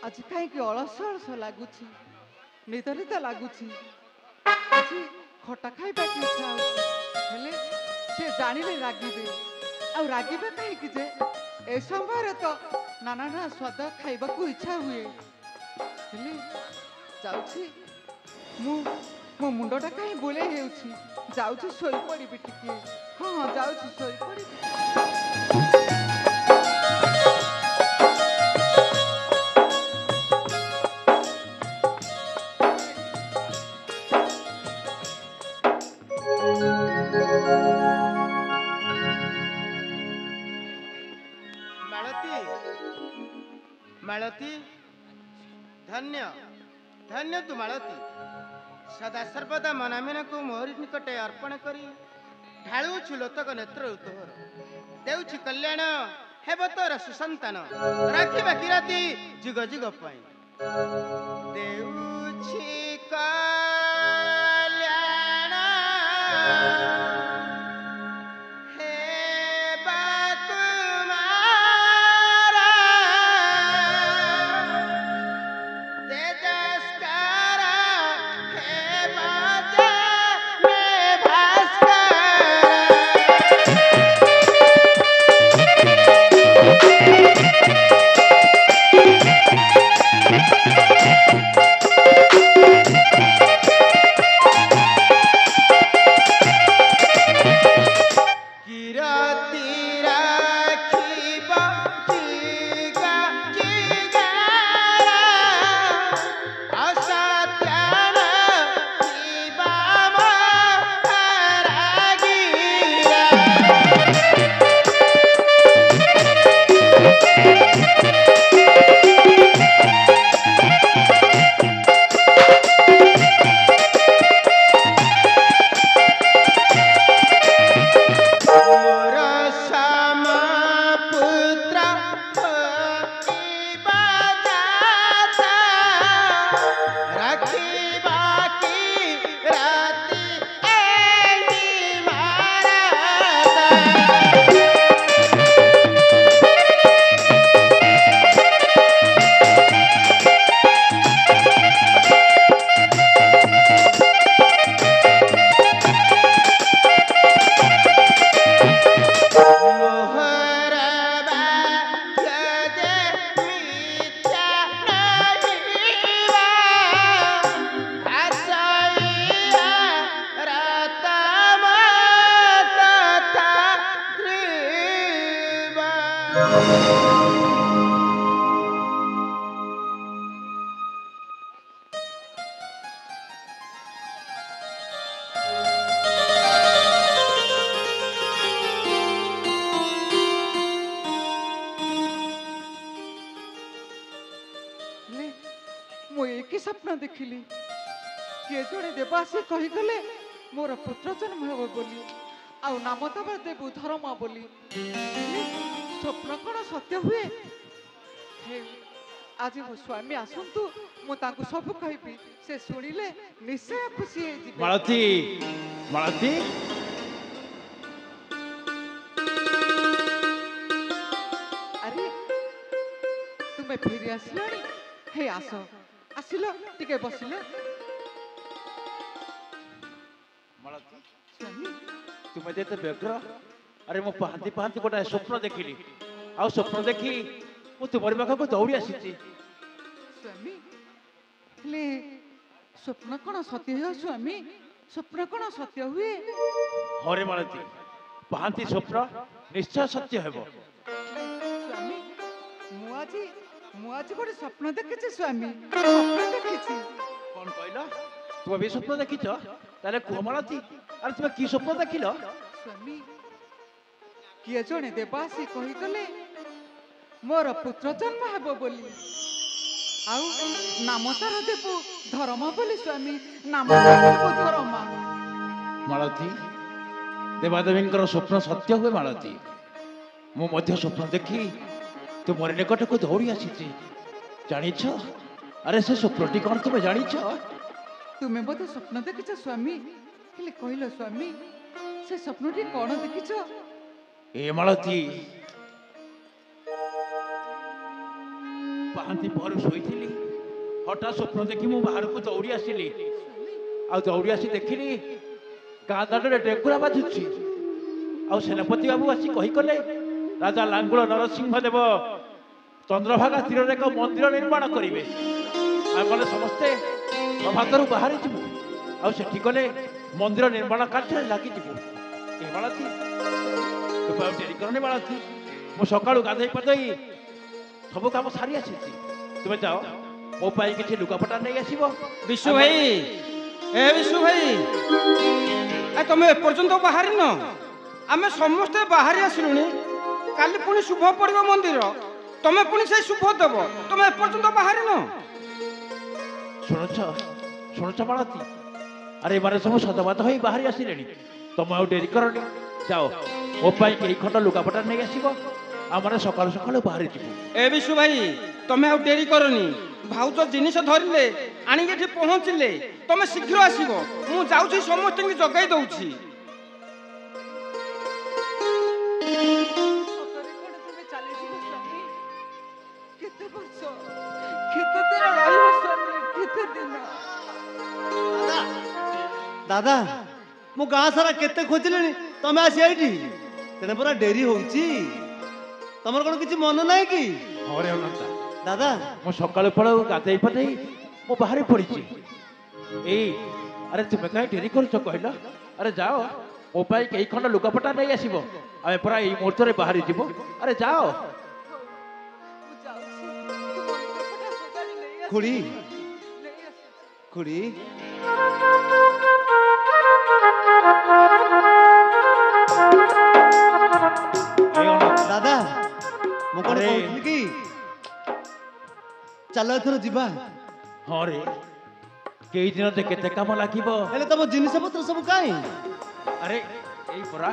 आज कहीं अलस अलस लगुच निद निद लगुच आज खटा खाइबा की इच्छा हेले से जानिले रागिबे आ रागिबे कहीं जे ए समय तो नाना ना स्वाद खाइबा को इच्छा हुए हेले जाउछि मु मो मुंडटा कहीं बोले हेउछि जाउछि सोई पड़िबि टिके हां जाउछि सोई पड़िबि मालती धन्य धन्य तू मालती सदा सर्वदा मनामिन को मोहरी निकटे अर्पण करी ढाळुछु लोतक नेत्र तोहर देउछि कल्याण हेब तोर सुसंतान राखिबा किराती जुग जुग पाई देउछि कल्याण स्वप्न देखिली किए जड़े देवासी कहीगले मोर पुत्र जन्म हे बोली आउ नाम तब देबू धर्म बोली स्वप्न कौन सत्य हुए आज मो स्वामी आसतु मुझे सब कहि से शुणिले निश्चय खुशी मालती मालती अरे तुम्हें फिर आसला हे आस आसिल टिके बसिल तुम तो व्यग्र अरे मु पहांती पहांती गोटे स्वप्न देखिली आ स्वप्न देखी मु तुम पाखक दौड़ी आसी स्वामी ले स्वप्न कौन सत्य हुए स्वामी स्वप्न कौन सत्य हुए हरे मालती पहांती स्वप्न निश्चय सत्य हेबो स्वामी मुआजी गोटे स्वप्न देखी स्वामी स्वप्न देखी कौन कहल तुम भी स्वप्न देखीच ताले कह मालती अरे तुम कि स्वप्न देखिल स्वामी किए जड़े देवासी कहीगले मोर पुत्र जन्म हेब बोली आउ नाम तार देबू धर्म बोली स्वामी नाम देबू धर्म मालती देवादेवी स्वप्न सत्य हुए मालती मु स्वप्न देखी तुम निकट को दौड़ी आसी जानिछ अरे से स्वप्नटी कौन तुम्हें जानिछ तुम्हें बोधे स्वप्न देखिछ स्वामी हेले कहल स्वामी से स्वप्नटी कौन देखिछ ए मालती ପାହାନ୍ତି ପହରୁ ଶୋଇଥିଲି ହଠାତ୍ ସ୍ୱପ୍ନ ଦେଖି ମୁଁ ବାହାରକୁ ଦୌଡ଼ି ଆସିଲି ଆଉ ଦୌଡ଼ି ଆସି ଦେଖିଲି ଗାଁ ଦାଣ୍ଡରେ ଡେଗୁରା ବାଜୁଛି ଆଉ ସେନାପତି ବାବୁ ଆସି କହିକଲେ ରାଜା ଲାଙ୍ଗୁଳ ନରସିଂହ ଦେବ ଚନ୍ଦ୍ରଭାଗା ତୀରରେ ଏକ ମନ୍ଦିର ନିର୍ମାଣ କରିବେ ଆମମାନେ ସମସ୍ତେ ପ୍ରଭାତରୁ ବାହାରିଯିବୁ ଆଉ ସେଠି ଗଲେ ମନ୍ଦିର ନିର୍ମାଣ କାର୍ଯ୍ୟରେ ଲାଗିଯିବୁ ଏ ମାଳତୀ ତୁମେ ଆଉ ଡେରି କରନି ମାଳତୀ ମୁଁ ସକାଳୁ ଗାଧୋଇ ପାଧୋଇ ସବୁ କାମ ସାରି ଆସିଛି ତୁମେ ଯାଅ ମୋ ପାଇଁ କିଛି ଲୁଗାପଟା ନେଇ ଆସିବ ବିଶୁ ଭାଇ ଏ ବିଶୁ ଭାଇ ତମେ ଏପର୍ଯ୍ୟନ୍ତ ବାହାରିନ ଆମେ ସମସ୍ତେ ବାହାରି ଆସିଲୁଣି କାଲି ପୁଣି ଶୁଭ ପଡ଼ିବ ମନ୍ଦିର ତମେ ପୁଣି ସେଇ ଶୁଭ ଦେବ ତମେ ଏପର୍ଯ୍ୟନ୍ତ ବାହାରିନ ଶୁଣୁଛ ମାଳତୀ ଆରେ ଏମାନେ ସବୁ ସଦବାଦ ହୋଇ ବାହାରି ଆସିଲେଣି ତମେ ଆଉ ଡେରି କରନି ଯାଅ ମୋ ପାଇଁ କେଇ ଖଣ୍ଡ ଲୁଗାପଟା ନେଇ ଆସିବ ଆମମାନେ ସକାଳୁ ସକାଳୁ ବାହାରି ଯିବୁ ଏ ବିଶୁ ଭାଇ ତମେ ଆଉ ଡେରି କରନି ଭାଉଜ ଜିନିଷ ଧରିଲେ ଆଣିକି ଏଠି ପହଞ୍ଚିଲେ ତମେ ଶୀଘ୍ର ଆସିବ ମୁଁ ଯାଉଛି ସମସ୍ତଙ୍କୁ ଜଗାଇ ଦଉଛି ସତରେ କଣ ତୁମେ ଚାଲିଯିବ ସ୍ୱାମୀ? କେତେ ବର୍ଷ କେତେ ଦିନ ରହିବ ସ୍ୱାମୀ? କେତେ ଦିନ? ଦାଦା ମୁଁ ଗାଁ ସାରା କେତେ ଖୋଜିଲିଣି ତମେ ଆସି ଏଇଠି ତେଣେ ପୁରା ଡେରି ହଉଛି ତମର କଣ କିଛି ମନ ନାହିଁ କି? ହରେ ଅନନ୍ତା ଦାଦା ମୁଁ ସକାଳୁ ପଳାଉ ଗାଧେଇ ପାଧେଇ ମୁଁ ବାହାରି ପଡ଼ିଛି ଏଇ ଆରେ ତୁମେ କାହିଁ ଡେରି କରୁଛ କହିଲ ଆରେ ଯାଅ ମୋ ପାଇଁ କେଇ ଖଣ୍ଡ ଲୁଗାପଟା ନେଇ ଆସିବ ଆମେ ପୁରା ଏଇ ମୁହୂର୍ତ୍ତରେ ବାହାରି ଯିବୁ ଆରେ ଯାଅ ମୁଁ ଯାଉଛି ତୁମ ଲୁଗାପଟା ସଜାଡ଼ି ନେଇ ଆସ। ଖୁଡ଼ି ନେଇ ଆସ। ଖୁଡ଼ି ଏ ଅନନ୍ତା ଦାଦା ମୁଁ କଣ ଆରେ। କହୁଥିଲି କି ଚାଲ ଏଥର ଯିବା ହଁ ରେ କେଇ ଦିନ ଯେ କେତେ କାମ ଲାଗିବ ହେଲେ ତମ ଜିନିଷ ପତ୍ର ସବୁ କାହିଁ? ଆରେ ଏଇ ପରା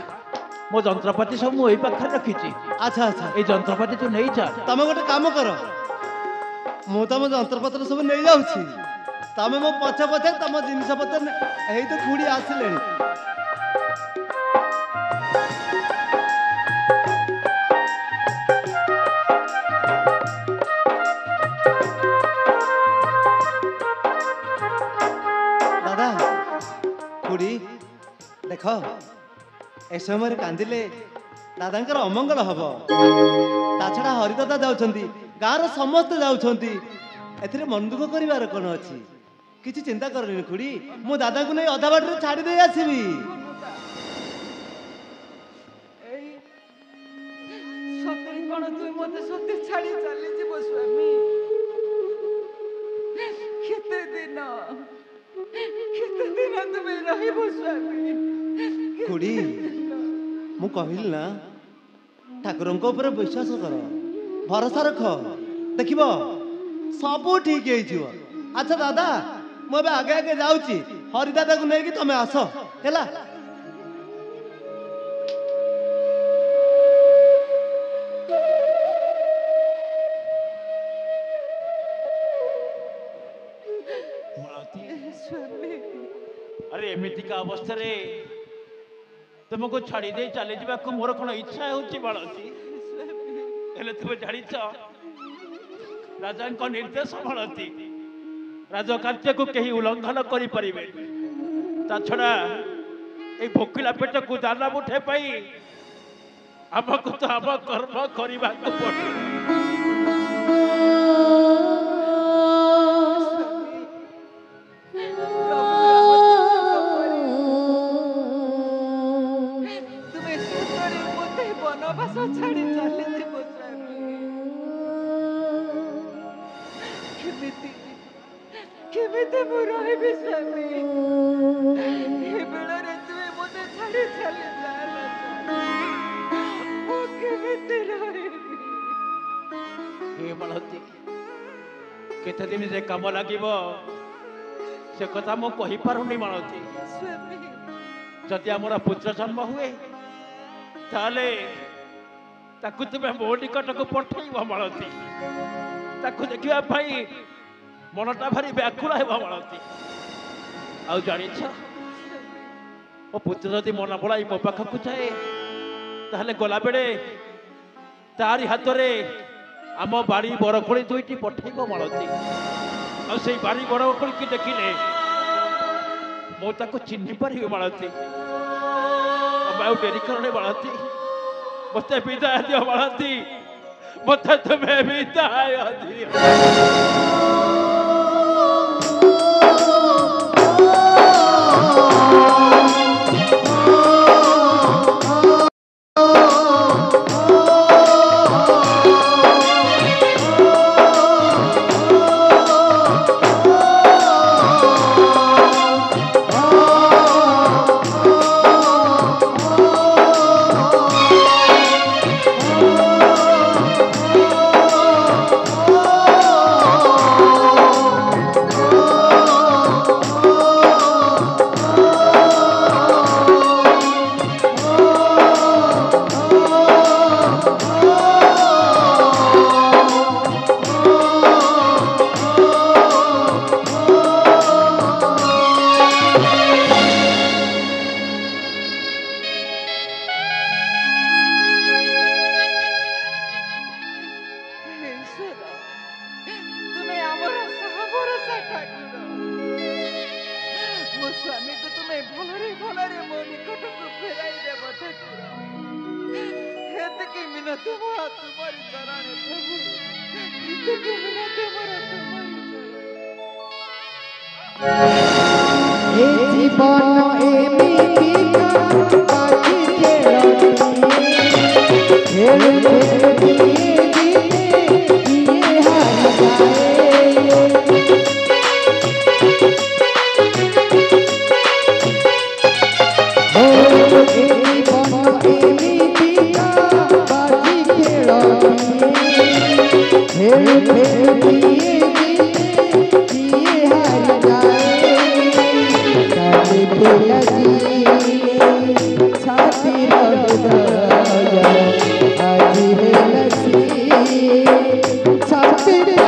ମୋ ଯନ୍ତ୍ରପାତି ସବୁ ମୁଁ ଏଇ ପାଖରେ ରଖିଛି ଆଚ୍ଛା ଆଚ୍ଛା ଏଇ ଯନ୍ତ୍ରପାତି ତୁ ନେଇ ଯା ତମେ ଗୋଟେ କାମ କର ମୁଁ ତମ ଯନ୍ତ୍ରପତ୍ର ସବୁ ନେଇଯାଉଛି ତମେ ମୋ ପଛେ ପଛେ ତମ ଜିନିଷ ପତ୍ର ଏଇ ତ ଖୁଡ଼ି ଆସିଲେଣି ଦାଦା ଖୁଡ଼ି ଦେଖ ଏ ସମୟରେ କାନ୍ଦିଲେ ଦାଦାଙ୍କର ଅମଙ୍ଗଳ ହବ ତା ଛଡା ହରିଦାଦା ଯାଉଛନ୍ତି ଗାଁର ସମସ୍ତେ ଯାଉଛନ୍ତି ଏଥିରେ ମନ ଦୁଃଖ କରିବାର କଣ ଅଛି କିଛି ଚିନ୍ତା କରନି ଖୁଡ଼ି ମୁଁ ଦାଦାଙ୍କୁ ନେଇ ଅଧା ବାଟରେ ଛାଡ଼ି ଦେଇ ଆସିବି ଏଇ ସତରେ କଣ ତୁମେ ମତେ ସତେ ଛାଡ଼ି ଚାଲିଯିବ ସ୍ୱାମୀ? କେତେ ଦିନ ତୁମେ ରହିବ ସ୍ୱାମୀ? ଖୁଡ଼ି ମୁଁ କହିଲି ନା ଠାକୁରଙ୍କ ଉପରେ ବିଶ୍ୱାସ କର ଭରସା ରଖ ଦେଖିବ ସବୁ ଠିକ ହେଇଯିବ ଆଚ୍ଛା ଦାଦା ମୁଁ ଏବେ ଆଗେ ଆଗେ ଯାଉଛି ହରିଦାଦାକୁ ନେଇକି ତମେ ଆସ ହେଲା ମାଳତୀ ସ୍ୱାମୀ ଆରେ ଏମିତିକା ଅବସ୍ଥାରେ ତୁମକୁ ଛାଡ଼ି ଦେଇ ଚାଲିଯିବାକୁ ମୋର କଣ ଇଚ୍ଛା ହେଉଛି ମାଳତୀ ହେଲେ ତୁମେ ଜାଣିଛ ରାଜାଙ୍କ ନିର୍ଦ୍ଦେଶ ମାଳତୀ ରାଜକାର୍ଯ୍ୟକୁ କେହି ଉଲ୍ଲଂଘନ କରିପାରିବେ ତା ଛଡ଼ା এই ভোকিলা পেটକୁ ଦାନା ମୁଠେ ପାଇଁ ଆମକୁ ତ ଆମ କର୍ମ କରିବାକୁ ପଡ଼ିବ ତୁମେ ସତରେ ମୋତେ ବନବାସ ଛାଡ଼ି ଚାଲିଯିବ ସ୍ୱାମୀ? କେମିତି ମୁଁ ରହିବି ସ୍ୱାମୀ? ଏ ବେଳରେ ତୁମେ ମୋତେ ଛାଡ଼ି ଚାଲିଯାଅ ମୁଁ କେମିତି ରହିବି? ହେ ମାଳତୀ କେତେ ଦିନ ଯେ କାମ ଲାଗିବ ସେ କଥା ମୁଁ କହିପାରୁନି ମାଳତୀ ସ୍ୱାମୀ ଯଦି ଆମର ପୁତ୍ର ଜନ୍ମ ହୁଏ ତାହେଲେ ତାକୁ ତୁମେ ମୋ ନିକଟକୁ ପଠେଇବ ମାଳତୀ ତାକୁ ଦେଖିବା ପାଇଁ ମନଟା ଭାରି ବ୍ୟାକୁଳ ହେବ ମାଳତୀ ଆଉ ଜାଣିଛ ମୋ ପୁତ୍ର ଯଦି ମନ ବଳାଇ ମୋ ପାଖକୁ ଯାଏ ତାହେଲେ ଗଲାବେଳେ ତାରି ହାତରେ आम बाड़ी बरकोड़ी दुईटी पठेब मालती आ से बाड़ी बरकोड़ी की देखिले मो चिन्ह पारि मालती डेरी कर मालती मत विदाय दियो मालती मत तुम्हें विदाय दियो छाती